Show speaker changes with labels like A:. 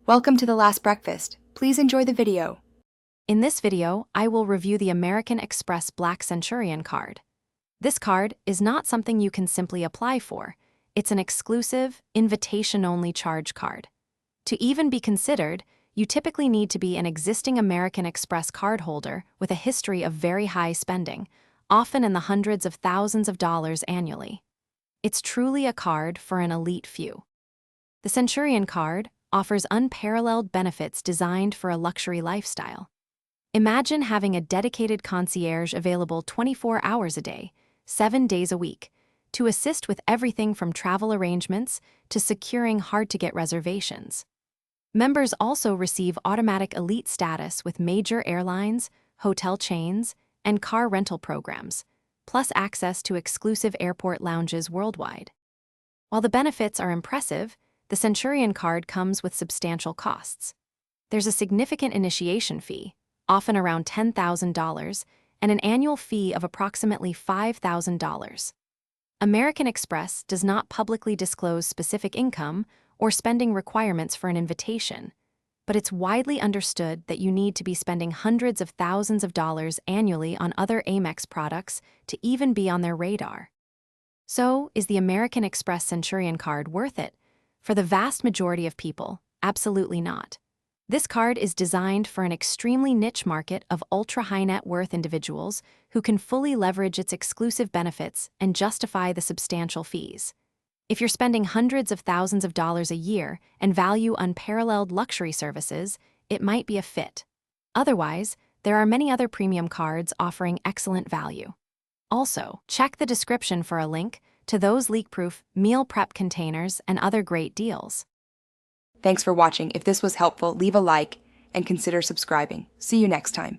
A: Welcome to The Last Breakfast. Please enjoy the video.
B: In this video, I will review the American Express Black Centurion card. This card is not something you can simply apply for. It's an exclusive, invitation-only charge card. To even be considered, you typically need to be an existing American Express cardholder with a history of very high spending, often in the hundreds of thousands of dollars annually. It's truly a card for an elite few. The Centurion card offers unparalleled benefits designed for a luxury lifestyle. Imagine having a dedicated concierge available 24 hours a day, 7 days a week, to assist with everything from travel arrangements to securing hard-to-get reservations. Members also receive automatic elite status with major airlines, hotel chains, and car rental programs, plus access to exclusive airport lounges worldwide. While the benefits are impressive, the Centurion card comes with substantial costs. There's a significant initiation fee, often around $10,000, and an annual fee of approximately $5,000. American Express does not publicly disclose specific income or spending requirements for an invitation, but it's widely understood that you need to be spending hundreds of thousands of dollars annually on other Amex products to even be on their radar. So, is the American Express Centurion card worth it? For the vast majority of people, absolutely not. This card is designed for an extremely niche market of ultra-high net worth individuals who can fully leverage its exclusive benefits and justify the substantial fees. If you're spending hundreds of thousands of dollars a year and value unparalleled luxury services, it might be a fit. Otherwise, there are many other premium cards offering excellent value. Also, check the description for a link to those leak-proof meal prep containers and other great deals.
A: Thanks for watching. If this was helpful, leave a like and consider subscribing. See you next time.